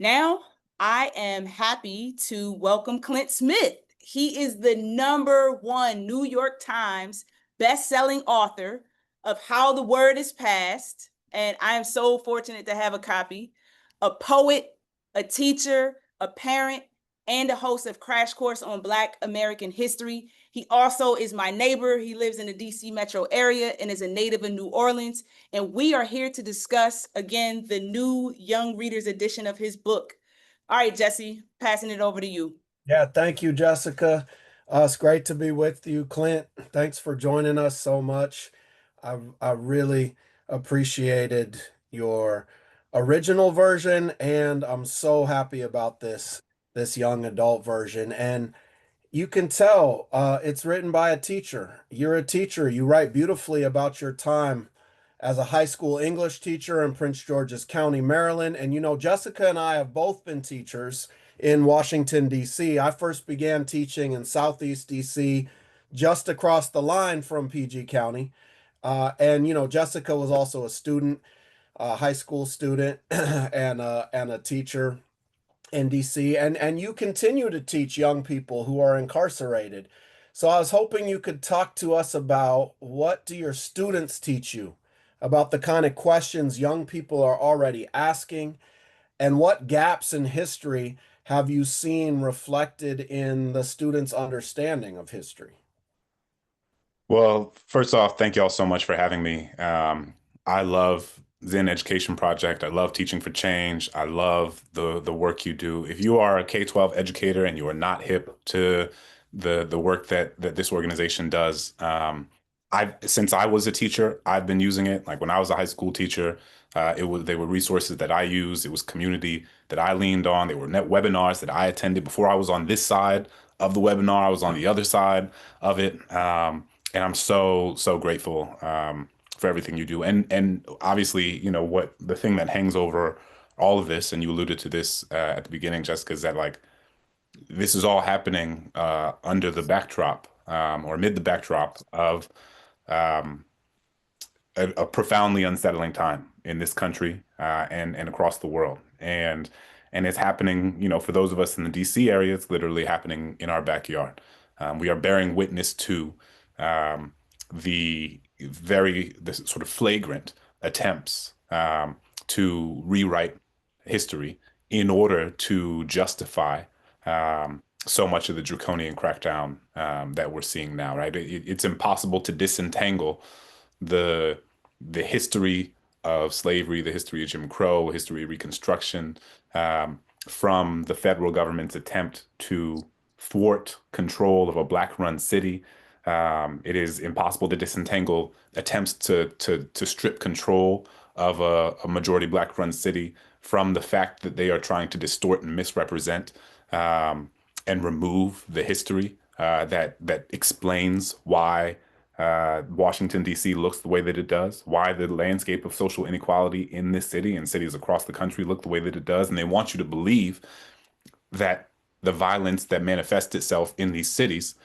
Now, I am happy to welcome Clint Smith. He is the #1 New York Times best-selling author of How the Word is Passed, and I am so fortunate to have a copy. A poet, a teacher, a parent, and a host of Crash Course on Black American History. He also is my neighbor. He lives in the DC metro area and is a native in New Orleans. And we are here to discuss, again, the new young readers edition of his book. All right, Jesse, passing it over to you. Yeah, thank you, Jessica. It's great to be with you, Clint. Thanks for joining us so much. I really appreciated your original version, and I'm so happy about this young adult version. And you can tell it's written by a teacher. You're a teacher. You write beautifully about your time as a high school English teacher in Prince George's County, Maryland. And Jessica and I have both been teachers in Washington, D.C. I first began teaching in Southeast D.C., just across the line from PG County. And Jessica was also a student, a high school student, and a teacher in DC, and you continue to teach young people who are incarcerated. So I was hoping you could talk to us about what do your students teach you about the kind of questions young people are already asking, and what gaps in history have you seen reflected in the students' understanding of history? Well, first off, thank you all so much for having me. I love Zinn Education Project. I love Teaching for Change. I love the work you do. If you are a K-12 educator and you are not hip to the work that this organization does, since I was a teacher, I've been using it. Like when I was a high school teacher, they were resources that I used. It was community that I leaned on. They were net webinars that I attended before I was on this side of the webinar. I was on the other side of it. And I'm so grateful for everything you do. And obviously, what the thing that hangs over all of this, and you alluded to this at the beginning, Jessica, is that like this is all happening under the backdrop or amid the backdrop of um, a profoundly unsettling time in this country and across the world. And it's happening, for those of us in the DC area, it's literally happening in our backyard. We are bearing witness to um, the sort of flagrant attempts to rewrite history in order to justify so much of the draconian crackdown that we're seeing now, right? It's impossible to disentangle the history of slavery, the history of Jim Crow, history of Reconstruction, from the federal government's attempt to thwart control of a Black-run city. It is impossible to disentangle attempts to strip control of a majority Black-run city from the fact that they are trying to distort and misrepresent and remove the history that explains why Washington, D.C. looks the way that it does, why the landscape of social inequality in this city and cities across the country look the way that it does. And they want you to believe that the violence that manifests itself in these cities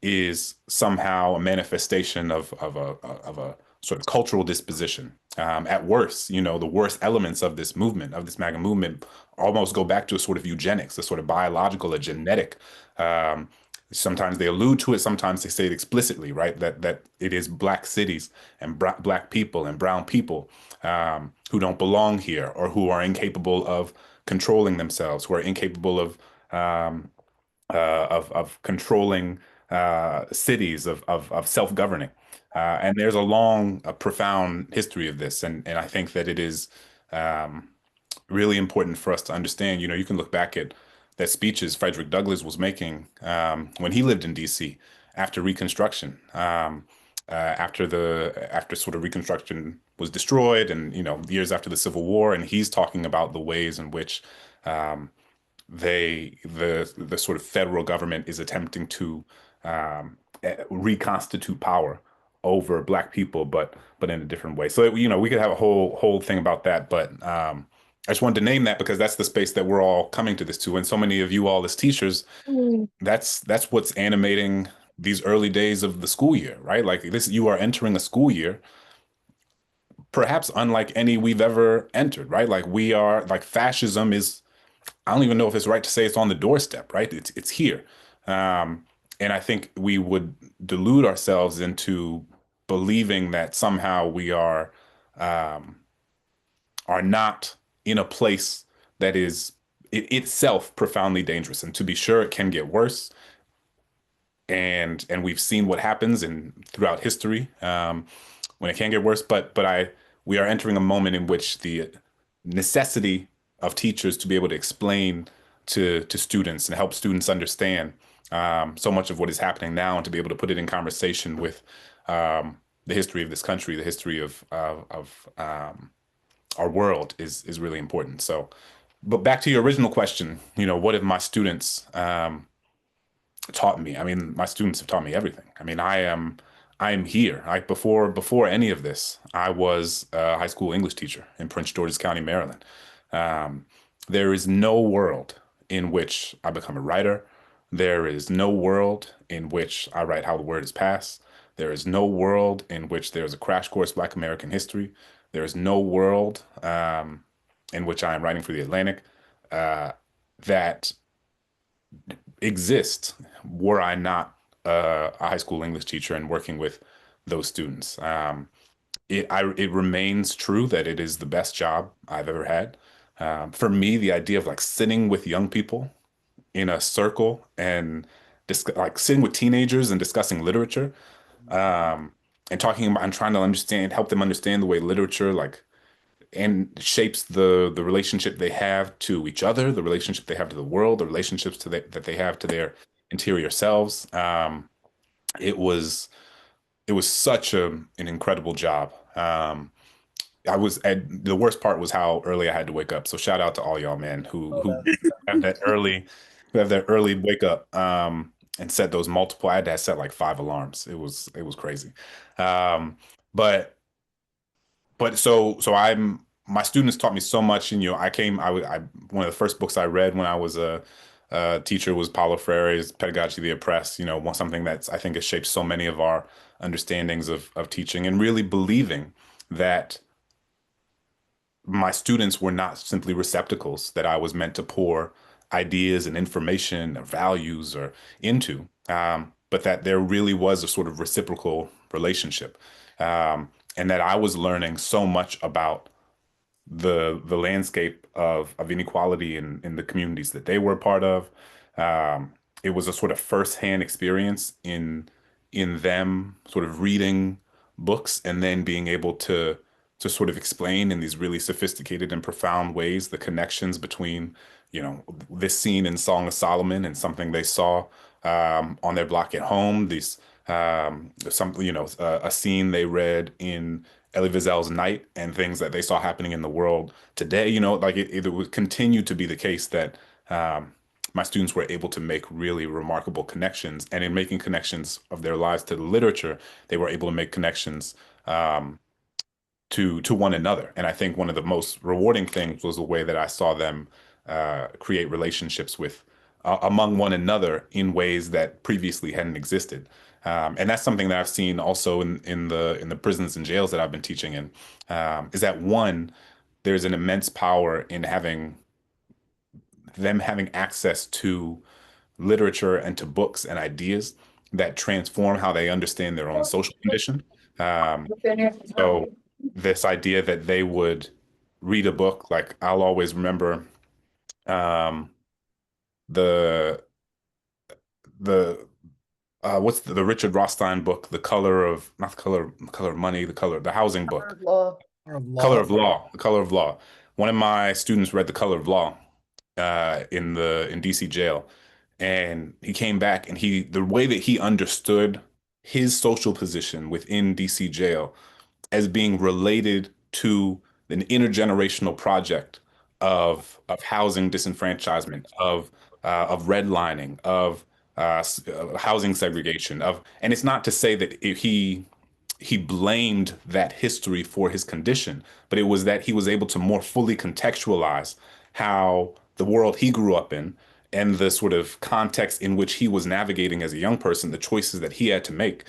is somehow a manifestation of a sort of cultural disposition. At worst, the worst elements of this movement, of this MAGA movement, almost go back to a sort of eugenics, a sort of biological, a genetic. Sometimes they allude to it, sometimes they say it explicitly, right? That it is Black cities and Black people and brown people who don't belong here or who are incapable of controlling themselves, who are incapable of controlling cities, of self-governing. And there's a long, a profound history of this. And I think that it is really important for us to understand. You can look back at that speeches Frederick Douglass was making when he lived in DC after Reconstruction, after sort of Reconstruction was destroyed, and years after the Civil War, and he's talking about the ways in which the sort of federal government is attempting to reconstitute power over Black people, but in a different way. So we could have a whole thing about that, but I just wanted to name that because that's the space that we're all coming to this to, and so many of you all as teachers, that's what's animating these early days of the school year, right? Like this, you are entering a school year perhaps unlike any we've ever entered, right? Like fascism is I don't even know if it's right to say it's on the doorstep, right? It's here. Um, and I think we would delude ourselves into believing that somehow we um, are not in a place that is itself profoundly dangerous. And to be sure, it can get worse. And we've seen what happens in throughout history when it can get worse. But we are entering a moment in which the necessity of teachers to be able to explain to students and help students understand so much of what is happening now, and to be able to put it in conversation with the history of this country, the history of our world is really important. So, but back to your original question, what have my students taught me? I mean, my students have taught me everything. I mean, I am here. Before any of this, I was a high school English teacher in Prince George's County, Maryland. Um, there is no world in which I become a writer. There is no world in which I write how the word is passed. There is no world in which there's a crash course Black American history. There is no world in which I am writing for the Atlantic that exist were I not a high school English teacher and working with those students. It remains true that it is the best job I've ever had. For me, the idea of like sitting with young people in a circle and like sitting with teenagers and discussing literature, um, and talking about and trying to help them understand the way literature like and shapes the relationship they have to each other, the relationship they have to the world, the relationships that they have to their interior selves. It was it was such an incredible job. The worst part was how early I had to wake up. So shout out to all y'all, man, who have that early who have that early wake up and set those multiple. I had to set like 5 alarms. It was crazy. Um, but but my students taught me so much. And one of the first books I read when I was a teacher was Paulo Freire's Pedagogy of the Oppressed. Something that's I think has shaped so many of our understandings of teaching, and really believing that my students were not simply receptacles that I was meant to pour ideas and information or values or into, but that there really was a sort of reciprocal relationship, and that I was learning so much about the landscape of inequality in the communities that they were a part of. It was a sort of firsthand experience in them sort of reading books and then being able to sort of explain in these really sophisticated and profound ways the connections between, this scene in Song of Solomon and something they saw on their block at home. A scene they read in Elie Wiesel's Night, and things that they saw happening in the world today. Like it would continue to be the case that my students were able to make really remarkable connections, and in making connections of their lives to the literature, they were able to make connections to one another. And I think one of the most rewarding things was the way that I saw them create relationships with among one another in ways that previously hadn't existed. And that's something that I've seen also in the prisons and jails that I've been teaching in, is that one, there's an immense power in having access to literature and to books and ideas that transform how they understand their own social condition. Um, so this idea that they would read a book, like I'll always remember um, the the what's the Richard Rothstein book, The Color of not the color of money, the housing book, Law. Of Color law. of Law, The Color of Law. One of my students read The Color of Law in DC jail, and he came back, and the way that he understood his social position within DC jail as being related to an intergenerational project of housing disenfranchisement, of redlining, of housing segregation, and it's not to say that he blamed that history for his condition, but it was that he was able to more fully contextualize how the world he grew up in and the sort of context in which he was navigating as a young person, the choices that he had to make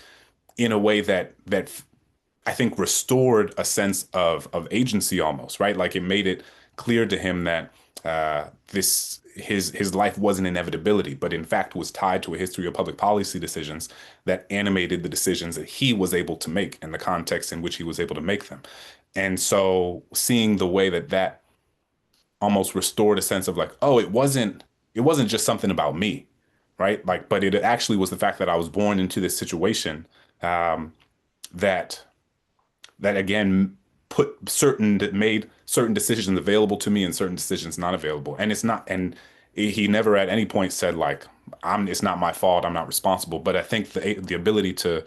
in a way that I think restored a sense of agency almost, right? Like it made it clear to him that his life wasn't inevitability, but in fact was tied to a history of public policy decisions that animated the decisions that he was able to make and the context in which he was able to make them. And so seeing the way that that almost restored a sense of like, oh, it wasn't just something about me, right? Like, but it actually was the fact that I was born into this situation um, that that again made certain decisions available to me and certain decisions not available. And it's not, and he never at any point said like, it's not my fault, I'm not responsible. But I think the ability to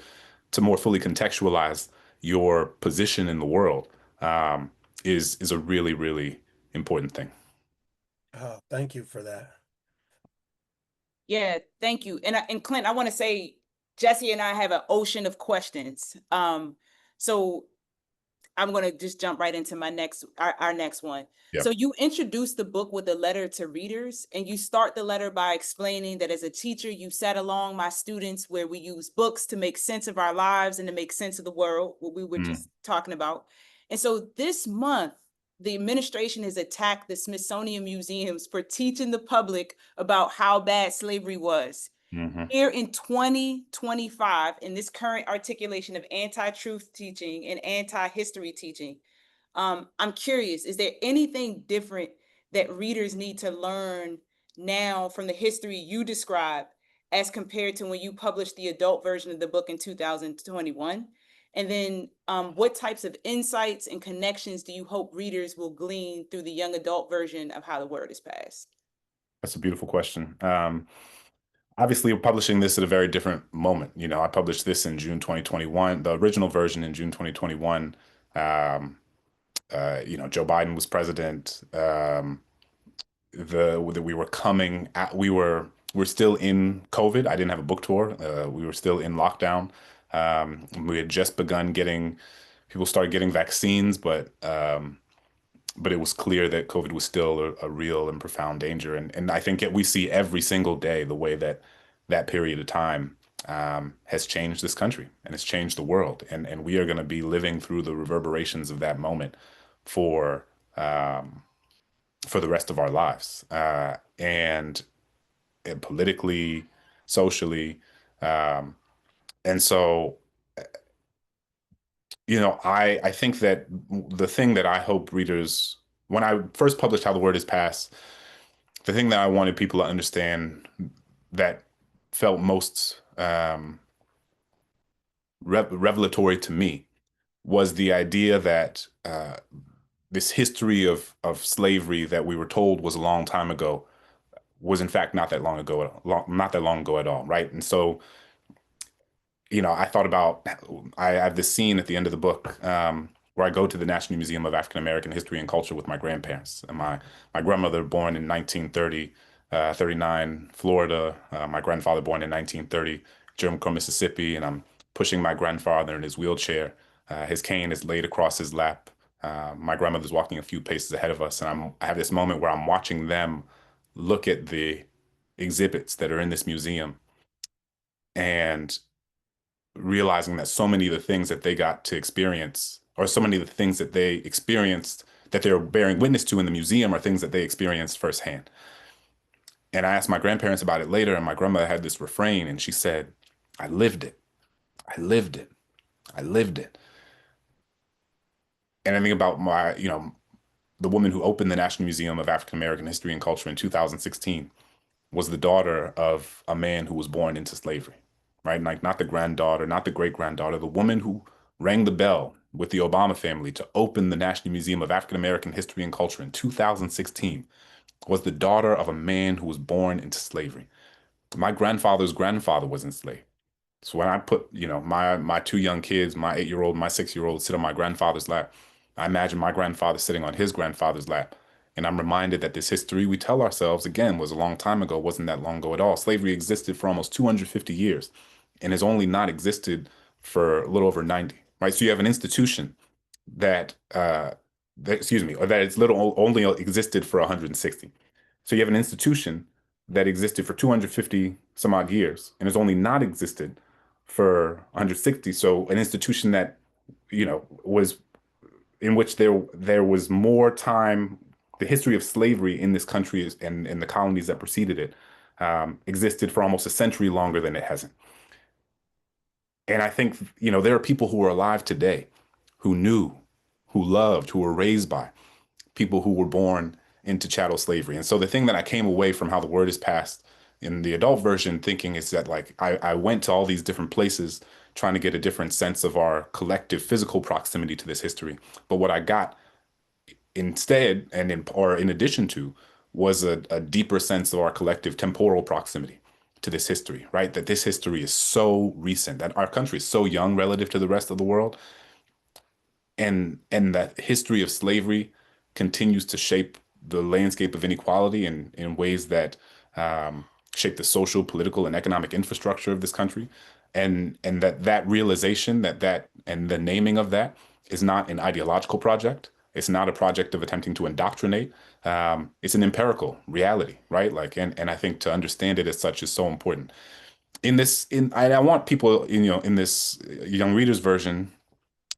more fully contextualize your position in the world um, is a really, really important thing. Oh, thank you for that. Yeah, thank you. And Clint, I want to say Jesse and I have an ocean of questions. So I'm going to just jump right into our next one. Yep. So you introduce the book with a letter to readers, and you start the letter by explaining that as a teacher, you sat along my students where we use books to make sense of our lives and to make sense of the world, what we were just talking about. And so this month, the administration has attacked the Smithsonian museums for teaching the public about how bad slavery was. Mm-hmm. Here in 2025, in this current articulation of anti-truth teaching and anti-history teaching, I'm curious, is there anything different that readers need to learn now from the history you describe as compared to when you published the adult version of the book in 2021? And then what types of insights and connections do you hope readers will glean through the young adult version of How the Word is Passed? That's a beautiful question. Obviously, we're publishing this at a very different moment. You know, I published this in June 2021, the original version in June 2021. Joe Biden was president. We were coming at, we're still in COVID. I didn't have a book tour. We were still in lockdown. We had just begun getting, people started getting vaccines, but it was clear that COVID was still a real and profound danger. And I think we see every single day the way that that period of time has changed this country and has changed the world. And we are going to be living through the reverberations of that moment for for the rest of our lives. And politically, socially. And so I think that the thing that I hope readers, when I first published How the Word is Passed, the thing that I wanted people to understand that felt most revelatory to me was the idea that this history of slavery that we were told was a long time ago was in fact not that long ago, not that long ago at all, right? And so I thought about, I have this scene at the end of the book where I go to the National Museum of African American History and Culture with my grandparents. And my grandmother born in 1930, 39, Florida. My grandfather born in 1930, Jim Crow, Mississippi. And I'm pushing my grandfather in his wheelchair. His cane is laid across his lap. My grandmother's walking a few paces ahead of us. And I have this moment where I'm watching them look at the exhibits that are in this museum and realizing that so many of the things that they got to experience, or so many of the things that they experienced that they're bearing witness to in the museum, are things that they experienced firsthand. And I asked my grandparents about it later, and my grandmother had this refrain, and she said, I lived it. I lived it. I lived it. And I think about the woman who opened the National Museum of African American History and Culture in 2016 was the daughter of a man who was born into slavery, right? Like not the granddaughter, not the great granddaughter, the woman who rang the bell with the Obama family to open the National Museum of African American History and Culture in 2016 was the daughter of a man who was born into slavery. My grandfather's grandfather was enslaved. So when I put, my two young kids, my 8-year-old, my 6-year-old, sit on my grandfather's lap, I imagine my grandfather sitting on his grandfather's lap. And I'm reminded that this history we tell ourselves, again, was a long time ago, wasn't that long ago at all. Slavery existed for almost 250 years and has only not existed for a little over 90, right? So you have an institution or that it's only existed for 160. So you have an institution that existed for 250 some odd years and has only not existed for 160. So an institution that, was in which there was more time the history of slavery in this country and the colonies that preceded it existed for almost a century longer than it hasn't. And I think, there are people who are alive today who knew, who loved, who were raised by people who were born into chattel slavery. And so the thing that I came away from how the word is passed in the adult version thinking is that like I went to all these different places trying to get a different sense of our collective physical proximity to this history. But what I got instead or in addition to was a deeper sense of our collective temporal proximity to this history, right? That this history is so recent, that our country is so young relative to the rest of the world, and that history of slavery continues to shape the landscape of inequality in ways that shape the social, political, and economic infrastructure of this country, and that realization that and the naming of that is not an ideological project. It's not a project of attempting to indoctrinate. It's an empirical reality, right? Like, and I think to understand it as such is so important. I want people, in this young readers version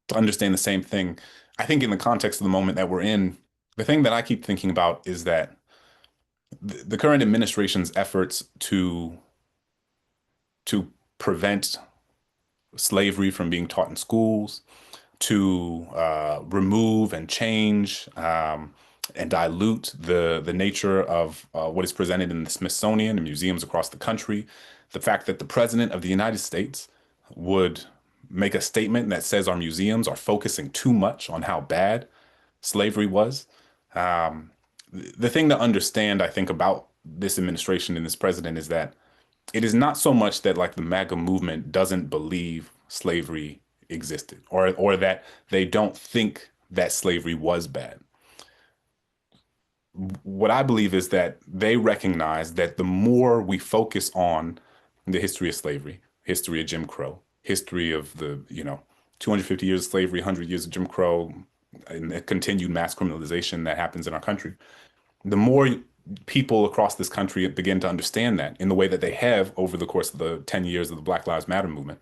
to understand the same thing. I think in the context of the moment that we're in, the thing that I keep thinking about is that the current administration's efforts to prevent slavery from being taught in schools, to remove and change and dilute the nature of what is presented in the Smithsonian and museums across the country. The fact that the President of the United States would make a statement that says our museums are focusing too much on how bad slavery was. Um, the thing to understand, I think, about this administration and this president is that it is not so much that like the MAGA movement doesn't believe slavery existed or that they don't think that slavery was bad. What I believe is that they recognize that the more we focus on the history of slavery, history of Jim Crow, history of the, 250 years of slavery, 100 years of Jim Crow, and the continued mass criminalization that happens in our country, the more people across this country begin to understand that in the way that they have over the course of the 10 years of the Black Lives Matter movement,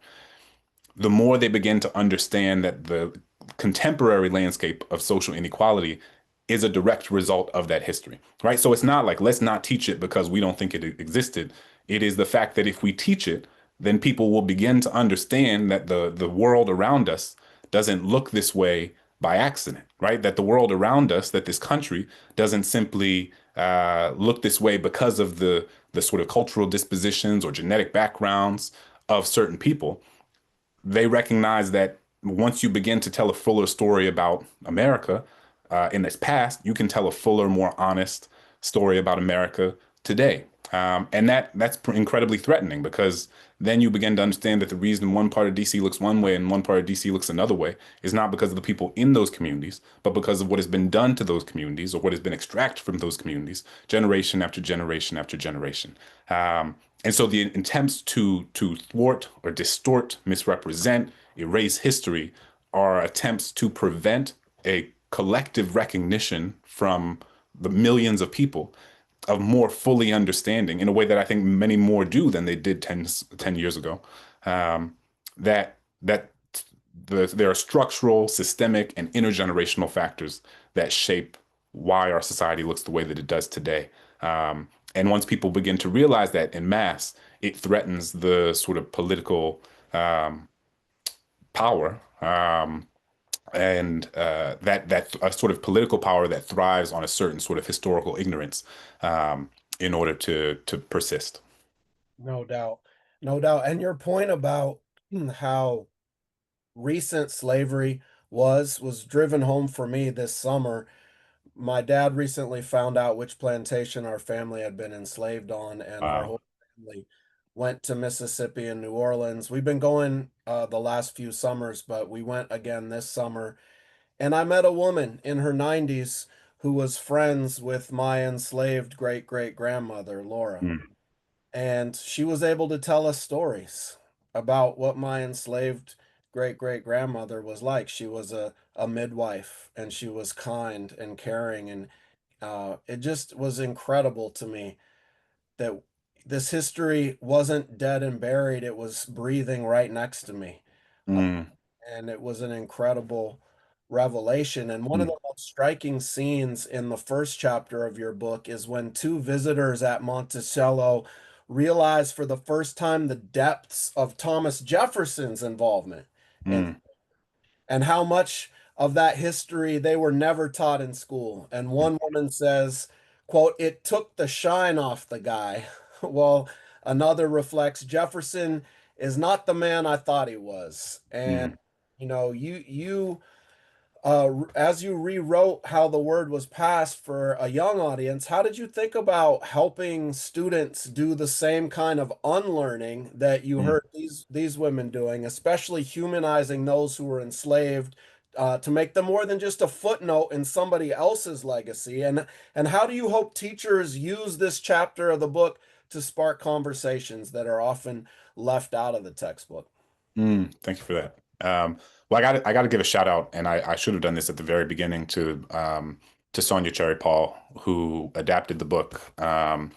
the more they begin to understand that the contemporary landscape of social inequality is a direct result of that history, right? So it's not like, let's not teach it because we don't think it existed. It is the fact that if we teach it, then people will begin to understand that the world around us doesn't look this way by accident, right? That the world around us, that this country doesn't simply look this way because of the sort of cultural dispositions or genetic backgrounds of certain people. They recognize that once you begin to tell a fuller story about America in its past, you can tell a fuller, more honest story about America today. And that's incredibly threatening because then you begin to understand that the reason one part of DC looks one way and one part of DC looks another way is not because of the people in those communities, but because of what has been done to those communities or what has been extracted from those communities generation after generation after generation. And so the attempts to thwart or distort, misrepresent, erase history are attempts to prevent a collective recognition from the millions of people of more fully understanding in a way that I think many more do than they did 10 years ago. That there are structural, systemic, and intergenerational factors that shape why our society looks the way that it does today. And once people begin to realize that in mass, it threatens the sort of political power and that a sort of political power that thrives on a certain sort of historical ignorance in order to persist. No doubt. No doubt. And your point about how recent slavery was driven home for me this summer. My dad recently found out which plantation our family had been enslaved on, and our Wow. whole family went to Mississippi and New Orleans. We've been going the last few summers, but we went again this summer. And I met a woman in her 90s who was friends with my enslaved great great grandmother, Laura. Mm, And she was able to tell us stories about what my enslaved great great grandmother was like. She was a midwife and she was kind and caring. And it just was incredible to me that this history wasn't dead and buried, it was breathing right next to me. Uh, mm, and it was an incredible revelation. And one of mm, the striking scenes in the first chapter of your book is when two visitors at Monticello realize for the first time the depths of Thomas Jefferson's involvement and Mm, and how much of that history they were never taught in school. And mm, one woman says, quote, "It took the shine off the guy." Well, another reflects Jefferson is not the man I thought he was. And mm, as you rewrote how the word was passed for a young audience, how did you think about helping students do the same kind of unlearning that you mm. heard these women doing, especially humanizing those who were enslaved, to make them more than just a footnote in somebody else's legacy? And how do you hope teachers use this chapter of the book to spark conversations that are often left out of the textbook? Thank you for that. Well, I got to give a shout out, and I should have done this at the very beginning to Sonia Cherry Paul, who adapted the book. And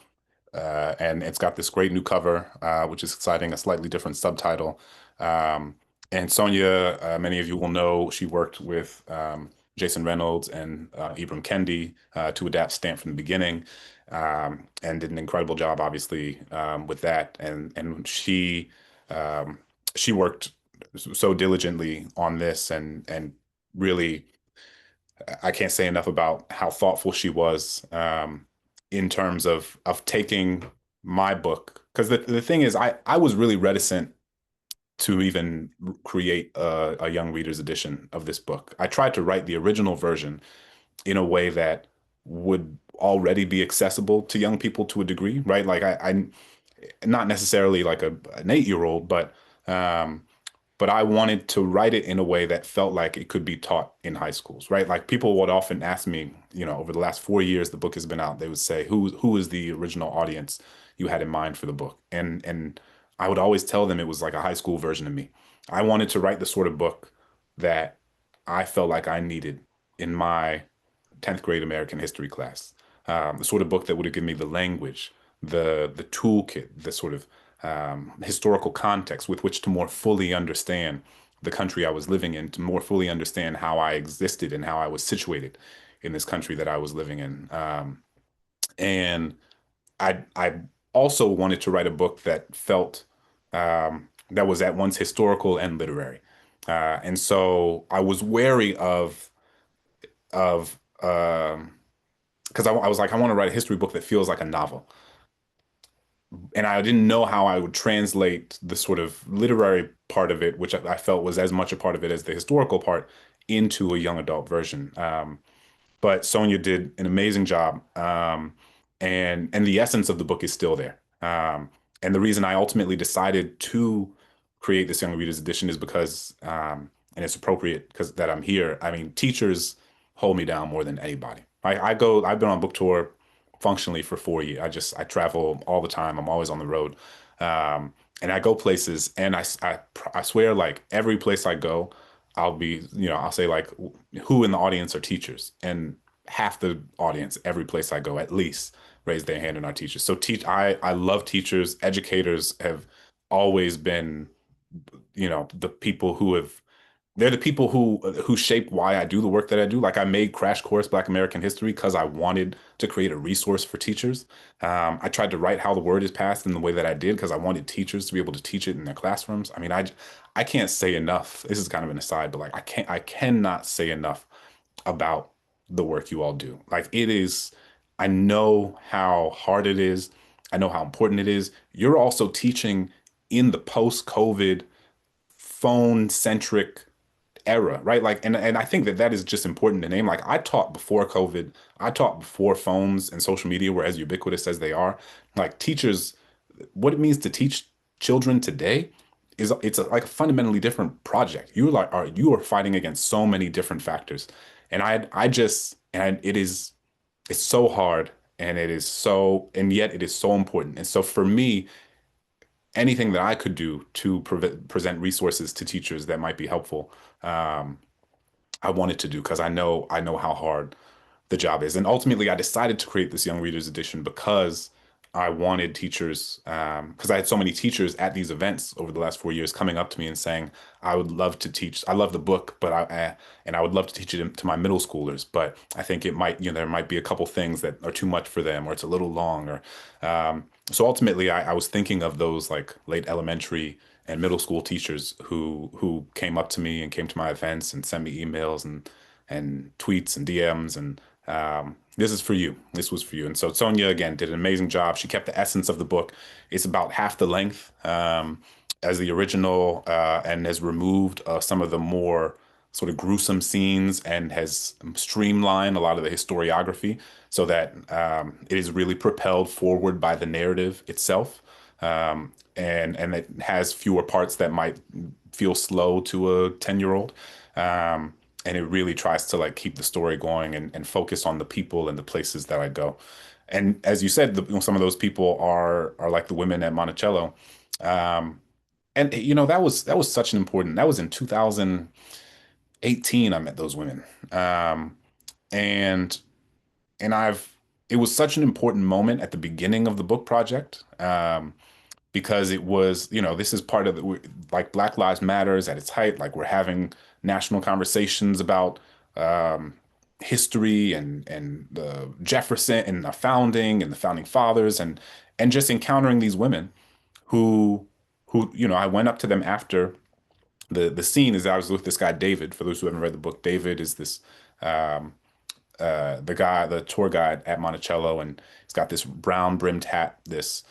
it's got this great new cover, which is exciting, a slightly different subtitle. Um, and Sonia, many of you will know, she worked with Jason Reynolds and Ibram Kendi to adapt Stamped from the Beginning, and did an incredible job, obviously, with that. And um, she worked so diligently on this, and really, I can't say enough about how thoughtful she was, in terms of taking my book. Because the thing is, I was really reticent to even create a young readers edition of this book. I tried to write the original version in a way that would already be accessible to young people to a degree, right? Like I not necessarily like an 8-year-old, but I wanted to write it in a way that felt like it could be taught in high schools, right? Like people would often ask me, over the last 4 years the book has been out, they would say, who is the original audience you had in mind for the book? And I would always tell them it was like a high school version of me. I wanted to write the sort of book that I felt like I needed in my 10th grade American history class. The sort of book that would have given me the language, the toolkit, the sort of historical context with which to more fully understand the country I was living in, to more fully understand how I existed and how I was situated in this country that I was living in. And I also wanted to write a book that felt that was at once historical and literary. And so I was wary of because I was like, I want to write a history book that feels like a novel. And I didn't know how I would translate the sort of literary part of it, which I felt was as much a part of it as the historical part, into a young adult version. But Sonia did an amazing job, and the essence of the book is still there. And the reason I ultimately decided to create this young readers edition is because, and it's appropriate because that I'm here. I mean, teachers hold me down more than anybody. I've been on book tour functionally for 4 years. I travel all the time. I'm always on the road. And I go places, and I swear, like every place I go, I'll say like, who in the audience are teachers? And half the audience, every place I go, at least raise their hand and are teachers. So I love teachers. Educators have always been, the people who have they're the people who shape why I do the work that I do. Like I made Crash Course Black American History because I wanted to create a resource for teachers. I tried to write how the word is passed in the way that I did because I wanted teachers to be able to teach it in their classrooms. I mean, I can't say enough. This is kind of an aside, but like I cannot say enough about the work you all do. Like it is, I know how hard it is. I know how important it is. You're also teaching in the post-COVID phone centric era, right? Like, and I think that is just important to name. Like, I taught before COVID, I taught before phones and social media were as ubiquitous as they are. Like, teachers, what it means to teach children today is like a fundamentally different project. You are fighting against so many different factors, and it's so hard, and yet it is so important. And so for me, anything that I could do to present resources to teachers that might be helpful, um, I wanted to do because I know how hard the job is. And ultimately, I decided to create this Young Readers Edition because I wanted teachers, because I had so many teachers at these events over the last 4 years coming up to me and saying, I would love to teach. I love the book, but and I would love to teach it to my middle schoolers, but I think it might, there might be a couple things that are too much for them, or it's a little long, or so ultimately I was thinking of those like late elementary and middle school teachers who came up to me and came to my events and sent me emails and tweets and DMs, and this is for you. This was for you. And so Sonia again did an amazing job. She kept the essence of the book. It's about half the length as the original, and has removed some of the more sort of gruesome scenes and has streamlined a lot of the historiography so that it is really propelled forward by the narrative itself. And it has fewer parts that might feel slow to a 10-year-old. And it really tries to like keep the story going and focus on the people and the places that I go. And as you said, some of those people are like the women at Monticello. And that was such an important. That was in 2018. I met those women, and I've it was such an important moment at the beginning of the book project. Because it was, this is part of like Black Lives Matters at its height. Like we're having national conversations about history and the Jefferson and the founding and the founding fathers and just encountering these women who I went up to them after the scene is I was with this guy David. For those who haven't read the book, David is this um, the tour guide at Monticello, and he's got this brown brimmed hat, this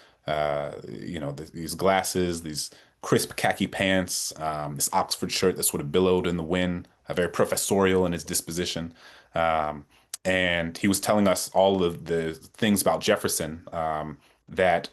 these glasses, these crisp khaki pants, this Oxford shirt that sort of billowed in the wind, very professorial in his disposition. Um, and he was telling us all of the things about Jefferson that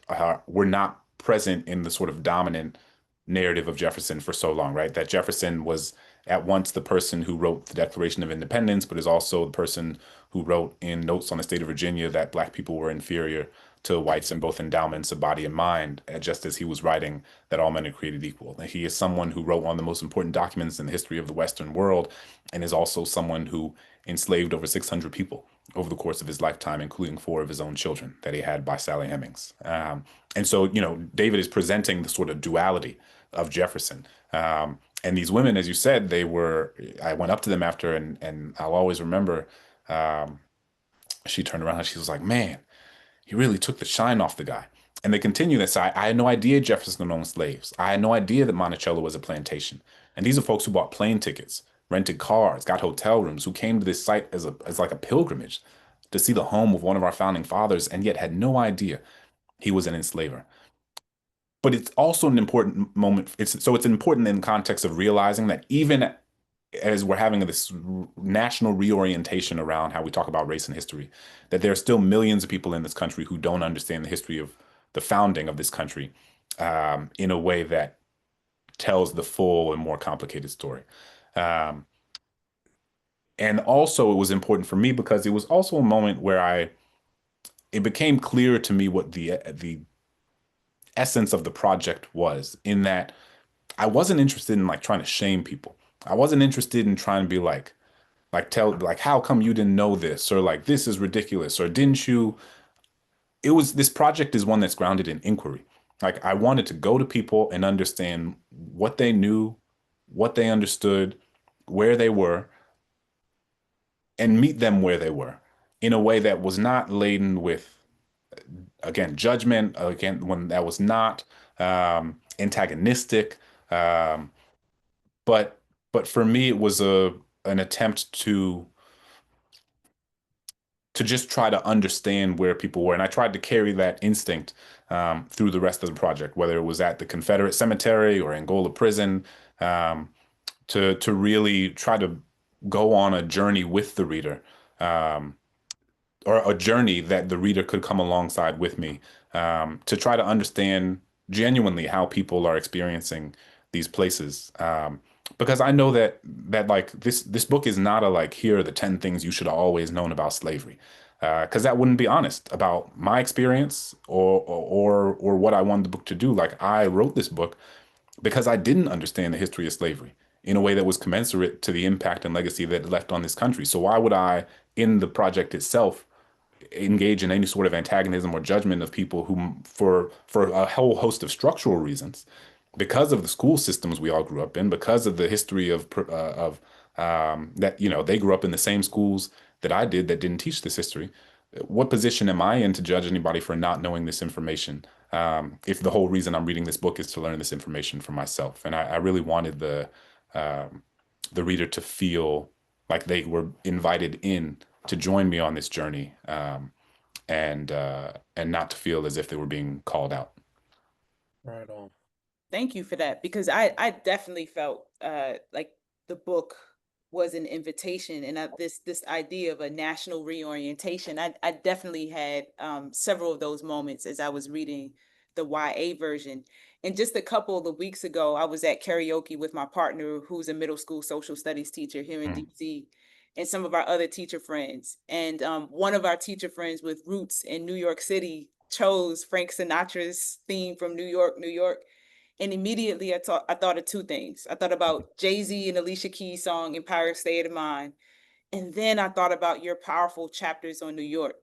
were not present in the sort of dominant narrative of Jefferson for so long, right? That Jefferson was at once the person who wrote the Declaration of Independence, but is also the person who wrote in Notes on the State of Virginia that Black people were inferior to whites in both endowments of body and mind, just as he was writing that all men are created equal. He is someone who wrote one of the most important documents in the history of the Western world, and is also someone who enslaved over 600 people over the course of his lifetime, including four of his own children that he had by Sally Hemings. And so, David is presenting the sort of duality of Jefferson. And these women, as you said, I went up to them after, and I'll always remember, she turned around and she was like, man, he really took the shine off the guy. And they continue this. I had no idea Jefferson owned slaves. I had no idea that Monticello was a plantation. And these are folks who bought plane tickets, rented cars, got hotel rooms, who came to this site as like a pilgrimage to see the home of one of our founding fathers, and yet had no idea he was an enslaver. But it's also an important moment. It's important in the context of realizing that even as we're having this national reorientation around how we talk about race and history, that there are still millions of people in this country who don't understand the history of the founding of this country in a way that tells the full and more complicated story. Um, and also, it was important for me because it was also a moment where it became clear to me what the essence of the project was, in that I wasn't interested in like trying to shame people. I wasn't interested in trying to be like tell like how come you didn't know this, or like this is ridiculous, or didn't you. This project is one that's grounded in inquiry. Like I wanted to go to people and understand what they knew, what they understood, where they were, and meet them where they were in a way that was not laden with, again, judgment, again, when that was not antagonistic. um, but for me it was an attempt to just try to understand where people were. And I tried to carry that instinct through the rest of the project, whether it was at the Confederate Cemetery or Angola Prison, um, to really try to go on a journey with the reader, um, or a journey that the reader could come alongside with me, to try to understand genuinely how people are experiencing these places. Because I know that like this book is not a like, here are the 10 things you should have always known about slavery. Because that wouldn't be honest about my experience or what I wanted the book to do. Like I wrote this book because I didn't understand the history of slavery in a way that was commensurate to the impact and legacy that it left on this country. So why would I, in the project itself, engage in any sort of antagonism or judgment of people who, for a whole host of structural reasons, because of the school systems we all grew up in, because of the history of that, they grew up in the same schools that I did that didn't teach this history. What position am I in to judge anybody for not knowing this information? If the whole reason I'm reading this book is to learn this information for myself, and I really wanted um, the reader to feel like they were invited in to join me on this journey, and not to feel as if they were being called out. Right on. Thank you for that, because I definitely felt like the book was an invitation, and this idea of a national reorientation. I definitely had several of those moments as I was reading the YA version. And just a couple of weeks ago, I was at karaoke with my partner, who's a middle school social studies teacher here in Mm, DC, and some of our other teacher friends. And one of our teacher friends with roots in New York City chose Frank Sinatra's theme from New York, New York. And immediately I thought of two things. I thought about Jay-Z and Alicia Keys' song Empire State of Mind. And then I thought about your powerful chapters on New York.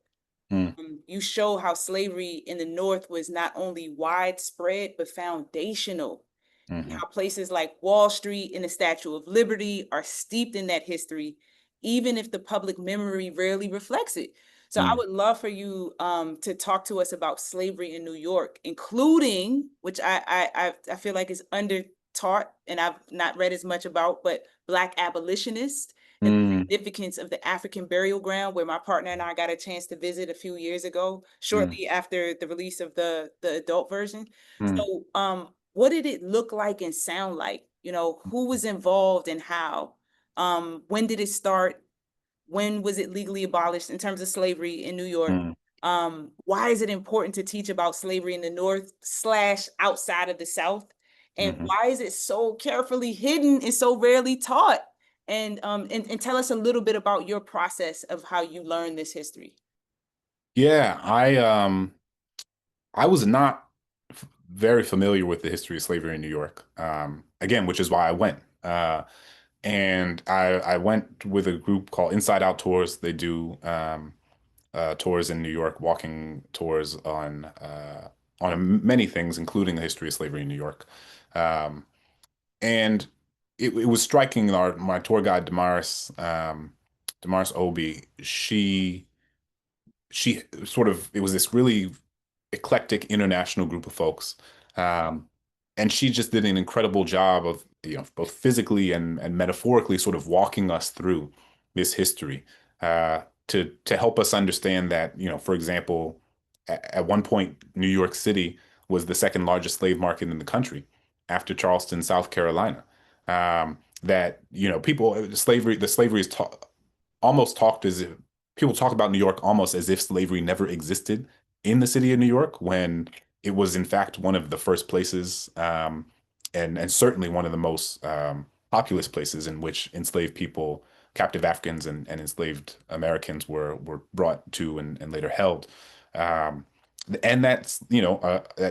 mm, You show how slavery in the North was not only widespread, but foundational. mhm, How places like Wall Street and the Statue of Liberty are steeped in that history, even if the public memory rarely reflects it. So I mm, would love for you to talk to us about slavery in New York, including, which I feel like is under taught and I've not read as much about, but Black abolitionists and the mm, significance of the African burial ground, where my partner and I got a chance to visit a few years ago, mm, shortly after the release of the adult version. mm. So what did it look like and sound like? Who was involved and how? When did it start? When was it legally abolished in terms of slavery in New York? Mm, Why is it important to teach about slavery in the North slash outside of the South? And mhm. why is it so carefully hidden and so rarely taught? And tell us a little bit about your process of how you learn this history. Yeah, I was not very familiar with the history of slavery in New York. Again, which is why I went. And I went with a group called Inside Out Tours. They do tours in New York, walking tours on many things, including the history of slavery in New York. Um, and it was striking. My tour guide Damaris Obi, she sort of, it was this really eclectic international group of folks. Um, and she just did an incredible job of, both physically and metaphorically sort of walking us through this history, to help us understand that, for example, at one point, New York City was the second largest slave market in the country after Charleston, South Carolina. That, the slavery is almost talked as if people talk about New York almost as if slavery never existed in the city of New York, when it was in fact one of the first places, and certainly one of the most populous places in which enslaved people, captive Africans and enslaved Americans were brought to and later held. Um, and that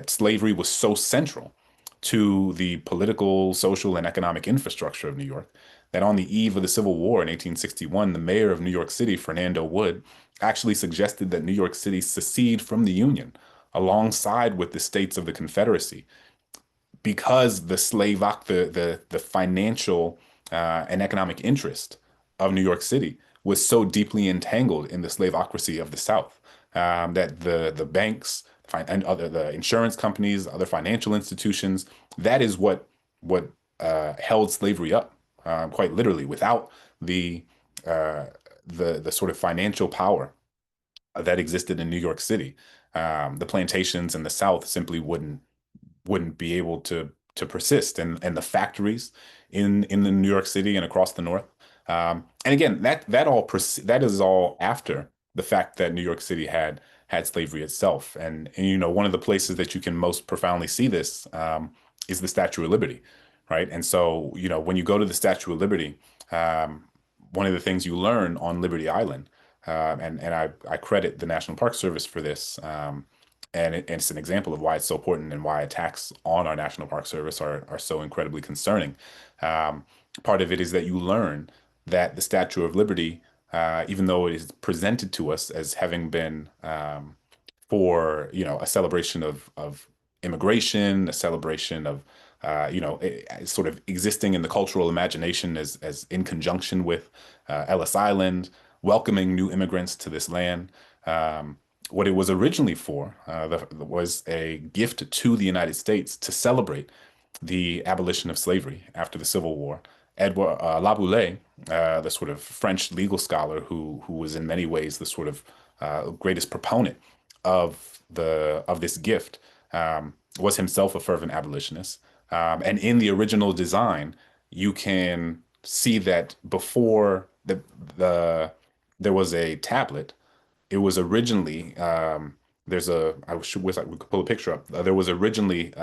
slavery was so central to the political, social, and economic infrastructure of New York that on the eve of the Civil War in 1861, the mayor of New York City, Fernando Wood, actually suggested that New York City secede from the Union alongside with the states of the Confederacy, because the financial and economic interest of New York City was so deeply entangled in the slaveocracy of the South, that the banks and the insurance companies, other financial institutions, that is what held slavery up, quite literally. Without the uh, the sort of financial power that existed in New York City, the plantations in the South simply wouldn't be able to persist, and the factories in the New York City and across the North. And again, that is all after the fact that New York City had slavery itself. And one of the places that you can most profoundly see this, is the Statue of Liberty, right? And so, when you go to the Statue of Liberty, um, one of the things you learn on Liberty Island, and I credit the National Park Service for this. And it's an example of why it's so important and why attacks on our National Park Service are so incredibly concerning. Um, Part of it is that you learn that the Statue of Liberty even though it is presented to us as having been for, a celebration of immigration, a celebration of sort of existing in the cultural imagination as in conjunction with Ellis Island, welcoming new immigrants to this land. What it was originally for was a gift to the United States to celebrate the abolition of slavery after the Civil War. Edward Laboulaye, the sort of French legal scholar who was in many ways the sort of greatest proponent of this gift, was himself a fervent abolitionist. And in the original design, you can see that before there was a tablet. It was originally wish I we could pull a picture up. There was originally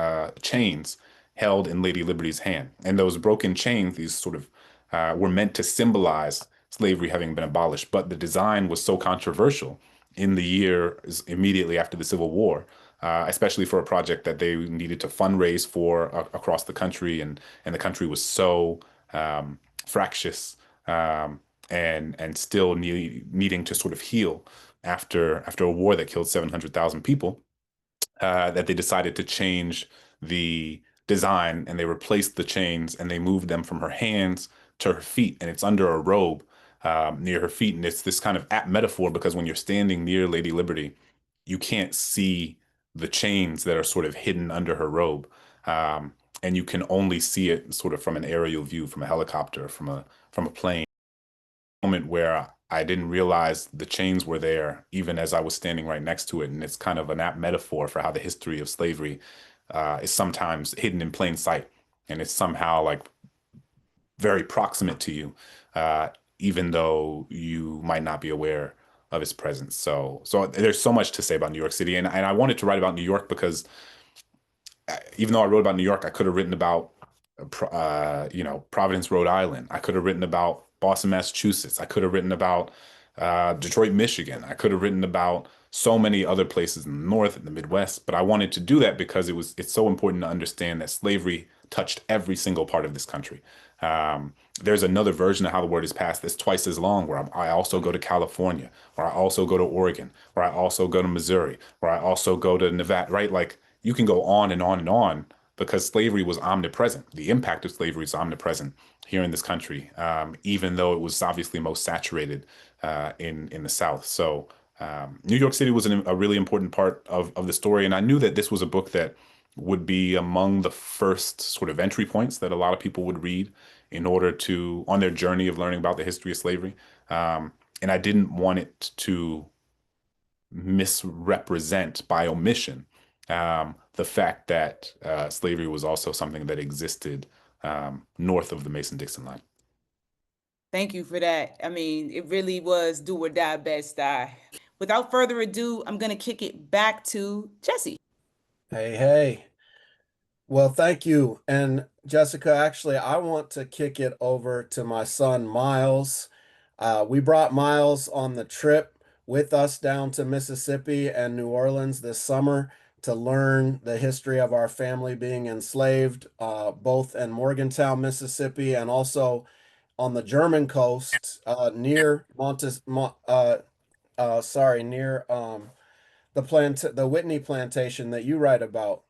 chains held in Lady Liberty's hand, and those broken chains, these sort of were meant to symbolize slavery having been abolished. But the design was so controversial in the years immediately after the Civil War, especially for a project that they needed to fundraise for across the country, and the country was so fractious, and still needing to sort of heal after a war that killed 700,000 people, that they decided to change the design, and they replaced the chains and they moved them from her hands to her feet, and it's under a robe near her feet. And it's this kind of apt metaphor because when you're standing near Lady Liberty, you can't see the chains that are sort of hidden under her robe. And you can only see it sort of from an aerial view, from a helicopter, from a plane. Moment where I didn't realize the chains were there, even as I was standing right next to it. And it's kind of an apt metaphor for how the history of slavery is sometimes hidden in plain sight. And it's somehow like very proximate to you, even though you might not be aware of its presence. So there's so much to say about New York City. And I wanted to write about New York because even though I wrote about New York, I could have written about, Providence, Rhode Island. I could have written about Boston, Massachusetts. I could have written about Detroit, Michigan. I could have written about so many other places in the North and the Midwest. But I wanted to do that because it's so important to understand that slavery touched every single part of this country. There's another version of how the word is passed that's twice as long, where I also go to California, where I also go to Oregon, where I also go to Missouri, where I also go to Nevada, right? Like you can go on and on and on because slavery was omnipresent. The impact of slavery is omnipresent here in this country, even though it was obviously most saturated in the South. So New York City was a really important part of the story, and I knew that this was a book that would be among the first sort of entry points that a lot of people would read in order to on their journey of learning about the history of slavery. And I didn't want it to misrepresent by omission the fact that slavery was also something that existed north of the Mason-Dixon line. Thank you for that. I mean, it really was do or die, best die. Without further ado, I'm going to kick it back to Jesse. Hey. Well, thank you. And Jessica, actually, I want to kick it over to my son, Miles. We brought Miles on the trip with us down to Mississippi and New Orleans this summer to learn the history of our family being enslaved, both in Morgantown, Mississippi, and also on the German coast, near near the Whitney plantation that you write about,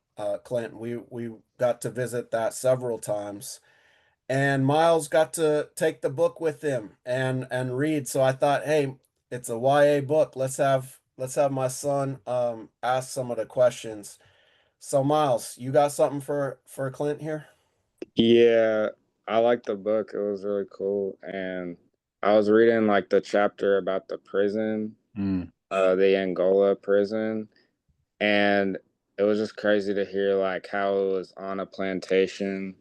Clint. We got to visit that several times, and Miles got to take the book with him and read. So I thought, hey, it's a YA book. Let's have my son ask some of the questions. So Miles, you got something for Clint here? Yeah, I liked the book. It was really cool. And I was reading like the chapter about the prison, Mm. the Angola prison, and it was just crazy to hear like how it was on a plantation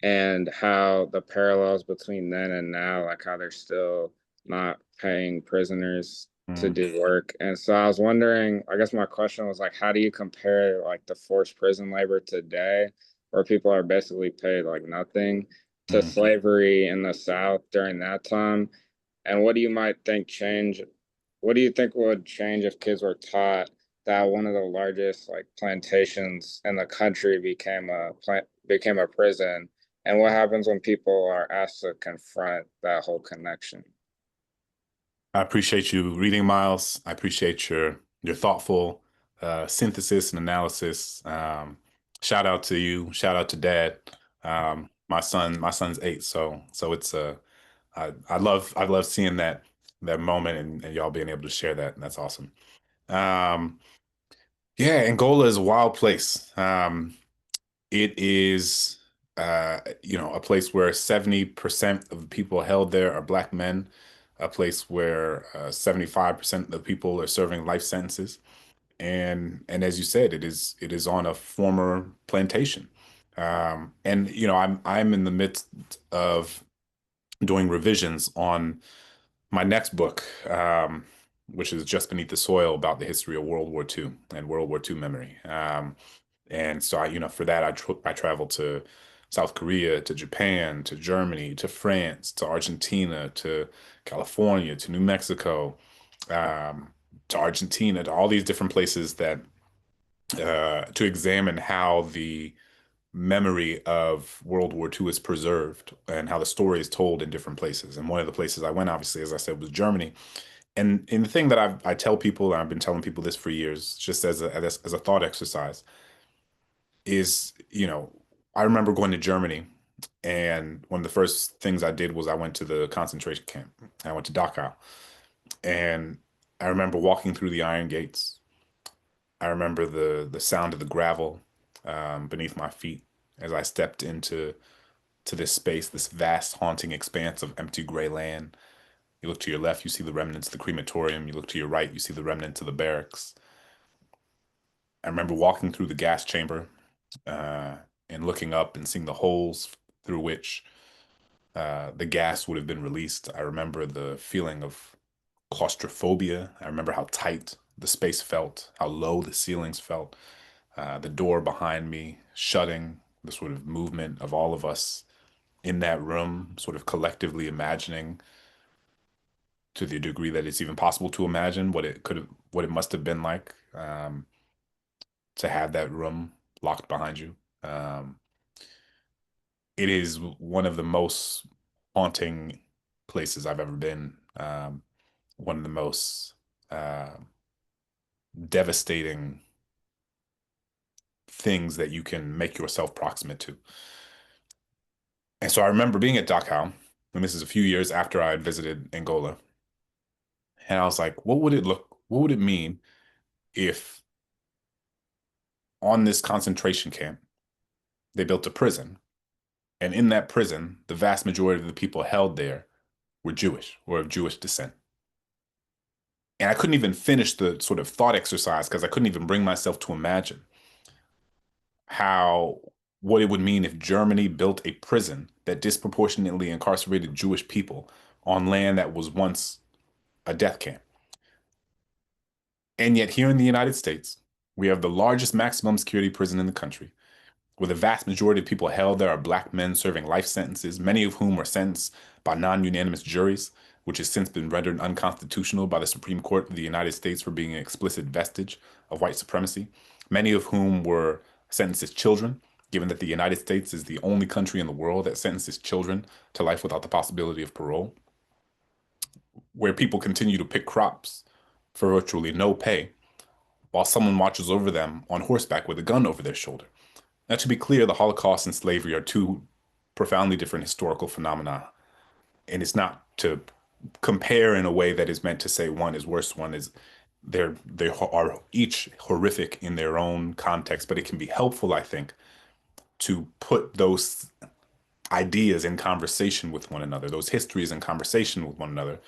and how the parallels between then and now, like how they're still not paying prisoners to Mm. do work. And so I was wondering, I guess my question was like, how do you compare like the forced prison labor today, where people are basically paid like nothing, to Mm. slavery in the South during that time? And what do you might think change? What do you think would change if kids were taught that one of the largest like plantations in the country became a prison? And what happens when people are asked to confront that whole connection? I appreciate you reading, Miles. I appreciate your thoughtful synthesis and analysis. Shout out to you. Shout out to Dad. My son's 8, so it's I love seeing that moment and y'all being able to share that. That's awesome. Um, yeah, Angola is a wild place. It is a place where 70% of the people held there are Black men, a place where 75% of the people are serving life sentences. And as you said, it is on a former plantation. And I'm in the midst of doing revisions on my next book, which is Just Beneath the Soil, about the history of World War II and World War II memory. And so for that, I traveled to South Korea, to Japan, to Germany, to France, to Argentina, to California, to New Mexico, um, to Argentina, to all these different places that to examine how the memory of World War II is preserved and how the story is told in different places. And one of the places I went, obviously, as I said, was Germany. And the thing that I tell people, and I've been telling people this for years, just as a thought exercise, is, I remember going to Germany, and one of the first things I did was I went to the concentration camp. I went to Dachau, and I remember walking through the iron gates. I remember the sound of the gravel beneath my feet as I stepped into this space, this vast, haunting expanse of empty gray land. You look to your left, you see the remnants of the crematorium. You look to your right, you see the remnants of the barracks. I remember walking through the gas chamber uh, and looking up and seeing the holes through which the gas would have been released. I remember the feeling of claustrophobia. I remember how tight the space felt, how low the ceilings felt, the door behind me shutting, the sort of movement of all of us in that room, sort of collectively imagining, to the degree that it's even possible to imagine, what it must have been like to have that room locked behind you. Um, it is one of the most haunting places I've ever been. One of the most uh, devastating things that you can make yourself proximate to. And so I remember being at Dachau, and this is a few years after I had visited Angola, and I was like, what would it mean if on this concentration camp they built a prison, and in that prison, the vast majority of the people held there were Jewish or of Jewish descent. And I couldn't even finish the sort of thought exercise because I couldn't even bring myself to imagine how what it would mean if Germany built a prison that disproportionately incarcerated Jewish people on land that was once a death camp. And yet, here in the United States, we have the largest maximum security prison in the country, where the vast majority of people held there are Black men serving life sentences, many of whom were sentenced by non-unanimous juries, which has since been rendered unconstitutional by the Supreme Court of the United States for being an explicit vestige of white supremacy, many of whom were sentenced as children, given that the United States is the only country in the world that sentences children to life without the possibility of parole, where people continue to pick crops for virtually no pay while someone watches over them on horseback with a gun over their shoulder. Now, to be clear, the Holocaust and slavery are two profoundly different historical phenomena, and it's not to compare in a way that is meant to say one is worse, one is they are each horrific in their own context, but it can be helpful, I think, to put those ideas in conversation with one another, those histories in conversation with one another,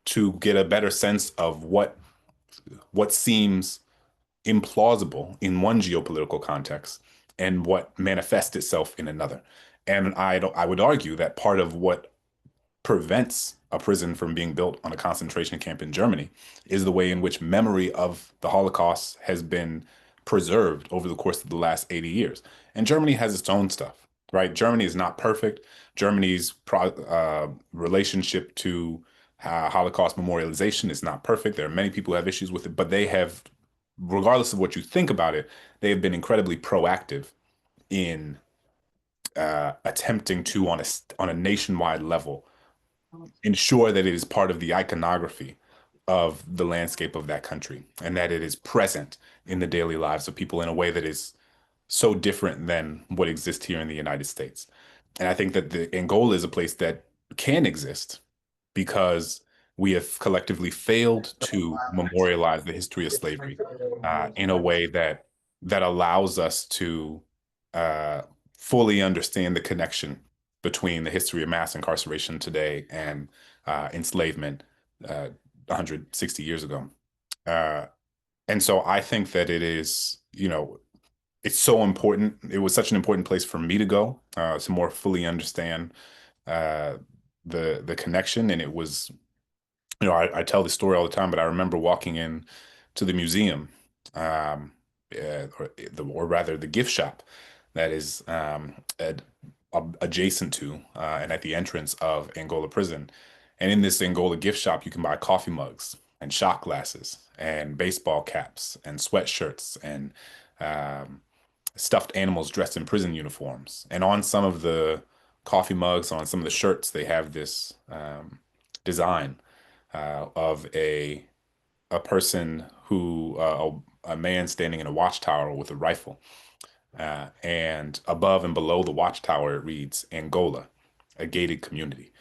to get a better sense of what seems implausible in one geopolitical context and what manifests itself in another. And I would argue that part of what prevents a prison from being built on a concentration camp in Germany is the way in which memory of the Holocaust has been preserved over the course of the last 80 years. And Germany has its own stuff, right? Germany is not perfect. Germany's relationship to Holocaust memorialization is not perfect. There are many people who have issues with it, but they have, regardless of what you think about it, they have been incredibly proactive in attempting to, on a nationwide level, ensure that it is part of the iconography of the landscape of that country, and that it is present in the daily lives of people in a way that is so different than what exists here in the United States. And I think that the Angola is a place that can exist because we have collectively failed to memorialize the history of slavery in a way that allows us to uh, fully understand the connection between the history of mass incarceration today and enslavement 160 years ago. Uh, and so I think that it is, it's so important. It was such an important place for me to go to more fully understand uh, the connection. And it was, I tell this story all the time, but I remember walking in to the museum, or rather the gift shop that is adjacent to and at the entrance of Angola prison. And in this Angola gift shop, you can buy coffee mugs and shot glasses and baseball caps and sweatshirts and stuffed animals dressed in prison uniforms. And on some of the coffee mugs, on some of the shirts, they have this design of a person who a man standing in a watchtower with a rifle, and above and below the watchtower it reads Angola, a gated community,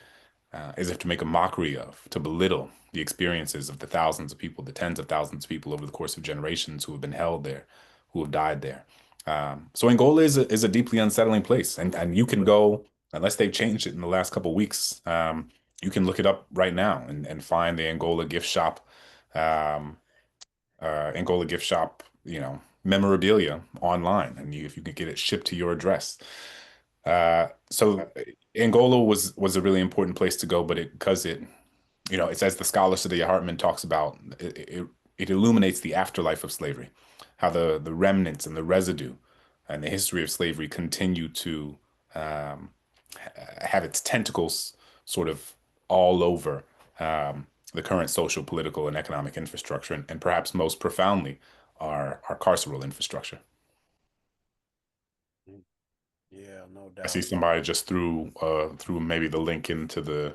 as if to make a mockery of, to belittle the experiences of the thousands of people, the tens of thousands of people over the course of generations who have been held there, who have died there. So Angola is a deeply unsettling place, and you can go, unless they've changed it in the last couple of weeks. You can look it up right now and find the Angola gift shop, um, Angola gift shop, memorabilia online, and if you can get it shipped to your address. So Angola was a really important place to go, but because it's as the scholar Saidiya Hartman talks about, it illuminates the afterlife of slavery, how the remnants and the residue and the history of slavery continue to um, have its tentacles sort of all over the current social, political, and economic infrastructure, and perhaps most profoundly, our carceral infrastructure. Yeah, no I see doubt. somebody just threw maybe the link into the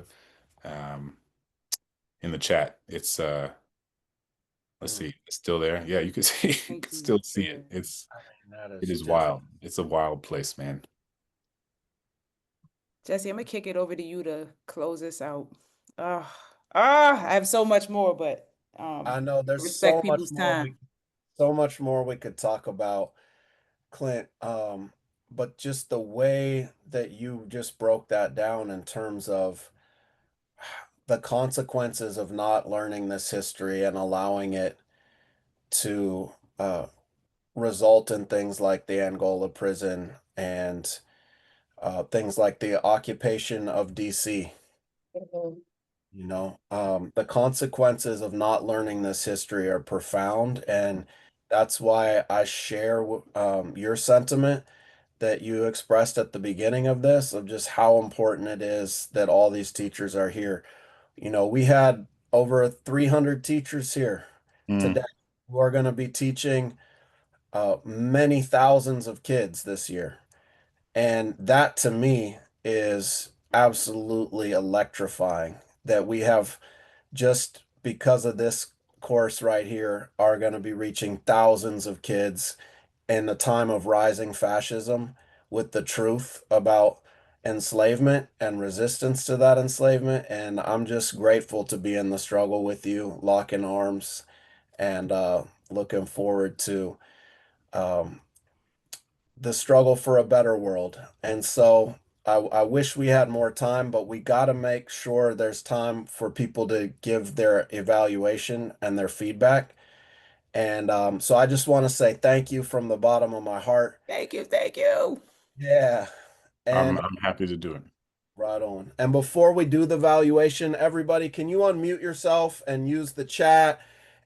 um, in the chat. It's let's see, it's still there. Yeah, you can see, you can still see it. It is wild. It's a wild place, man. Jesse, I'm gonna kick it over to you to close this out. I have so much more, but I know there's respect people's time. so much more we could talk about, Clint. But just the way that you just broke that down in terms of the consequences of not learning this history and allowing it to result in things like the Angola prison and things like the occupation of DC. The consequences of not learning this history are profound, and that's why I share your sentiment that you expressed at the beginning of this, of just how important it is that all these teachers are here. We had over 300 teachers here today who are going to be teaching many thousands of kids this year. And that to me is absolutely electrifying that we have, just because of this course right here, are going to be reaching thousands of kids in the time of rising fascism with the truth about enslavement and resistance to that enslavement. And I'm just grateful to be in the struggle with you, locking arms, and looking forward to um, the struggle for a better world. And so I wish we had more time, but we got to make sure there's time for people to give their evaluation and their feedback. And so I just want to say thank you from the bottom of my heart. Thank you, thank you. Yeah. And I'm happy to do it. right on. And before we do the valuation, everybody, can you unmute yourself and use the chat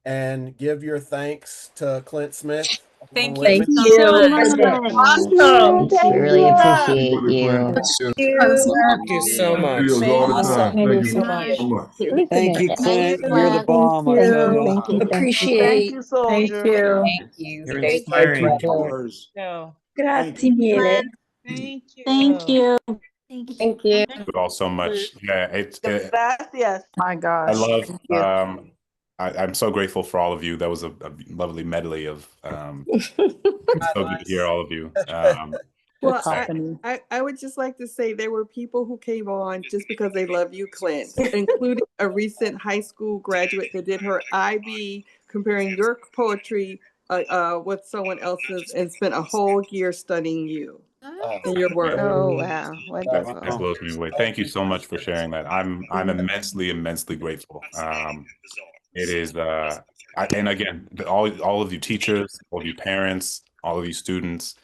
and give your thanks to Clint Smith? Thank you Thank so you. much. Awesome. We really appreciate Everybody you. playing. Thank you so much. Videos all the Awesome. time. Thank you so much. so much. Thank you, Clint. Thanks, You're the Clint. bomb, I tell you. Thank you. Thank Appreciate. you, soldier. Thank you. You're inspiring. Yours. So, Thank you. grazie mille. Thank you. Thank you. you all so much. Yeah, The best, yes. My gosh. I love. Thank you. I'm so grateful for all of you. That was a lovely medley of. So good to hear all of you. Well, Cacophony. I would just like to say there were people who came on just because they love you, Clint, including a recent high school graduate that did her IB comparing your poetry with someone else's and spent a whole year studying you and your work. Oh, wow. That Wonderful. blows me away. Thank you so much for sharing that. I'm immensely grateful. It is and again, all of you teachers, all of you parents, all of you students.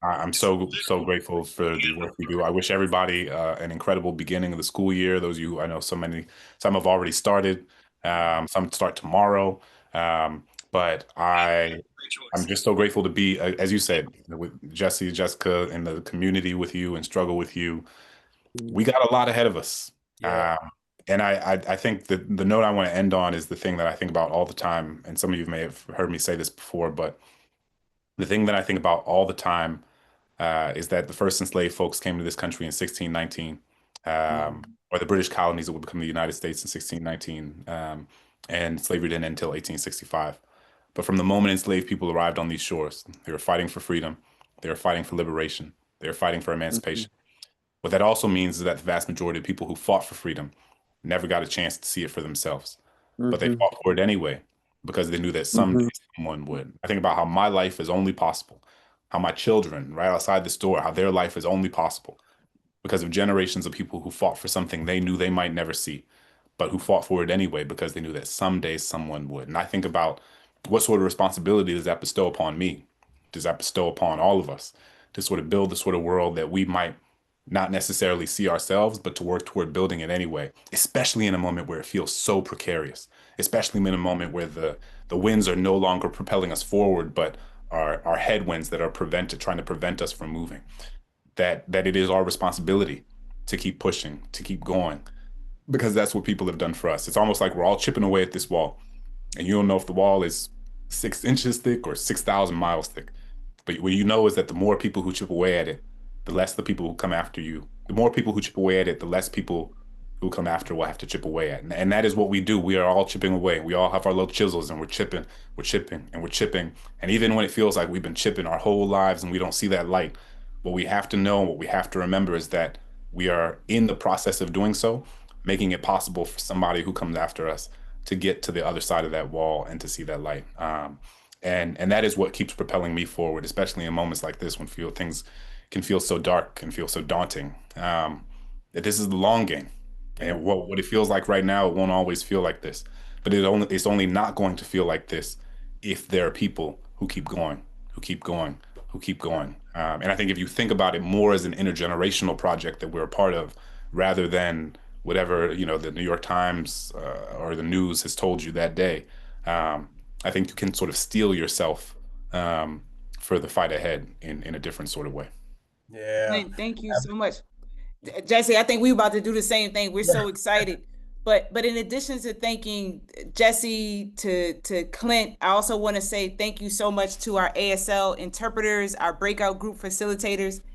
I'm so grateful for the work we do. I wish everybody an incredible beginning of the school year. Those of you, I know some have already started. Some start tomorrow. But I'm just so grateful to be, as you said, with Jesse, Jessica, in the community with you and struggle with you. We got a lot ahead of us. Yeah. And I think that the note I want to end on is the thing that I think about all the time. And some of you may have heard me say this before, but the thing that I think about all the time is that the first enslaved folks came to this country in 1619, or the British colonies that would become the United States in 1619, and slavery didn't end until 1865. But from the moment enslaved people arrived on these shores, they were fighting for freedom, they were fighting for liberation, they were fighting for emancipation. What that also means is that the vast majority of people who fought for freedom never got a chance to see it for themselves, but they fought for it anyway because they knew that someday someone would. I think about how my life is only possible, how my children right outside this door, how their life is only possible because of generations of people who fought for something they knew they might never see, but who fought for it anyway because they knew that someday someone would. And I think about what sort of responsibility does that bestow upon me? Does that bestow upon all of us to sort of build the sort of world that we might not necessarily see ourselves, but to work toward building it anyway, especially in a moment where it feels so precarious, especially in a moment where the winds are no longer propelling us forward, but are headwinds that are trying to prevent us from moving. That it is our responsibility to keep pushing, to keep going, because that's what people have done for us. It's almost like we're all chipping away at this wall, and you don't know if the wall is 6 inches thick or 6,000 miles thick. But what you know is that the more people who chip away at it, the less the people who come after you. The more people who chip away at it, the less people who come after will have to chip away at. And that is what we do. We are all chipping away. We all have our little chisels and we're chipping, and we're chipping. And even when it feels like we've been chipping our whole lives and we don't see that light, what we have to know, what we have to remember is that we are in the process of doing so, making it possible for somebody who comes after us to get to the other side of that wall and to see that light. And that is what keeps propelling me forward, especially in moments like this when things can feel so dark and feel so daunting. That this is the long game. And what it feels like right now, it won't always feel like this. But it's only not going to feel like this if there are people who keep going, who keep going, who keep going. And I think if you think about it more as an intergenerational project that we're a part of, rather than whatever the New York Times or the news has told you that day, I think you can sort of steel yourself for the fight ahead in a different sort of way. Yeah. Thank you so much. Jesse, I think we're about to do the same thing. We're so excited. But in addition to thanking Jesse, to Clint, I also want to say thank you so much to our ASL interpreters, our breakout group facilitators,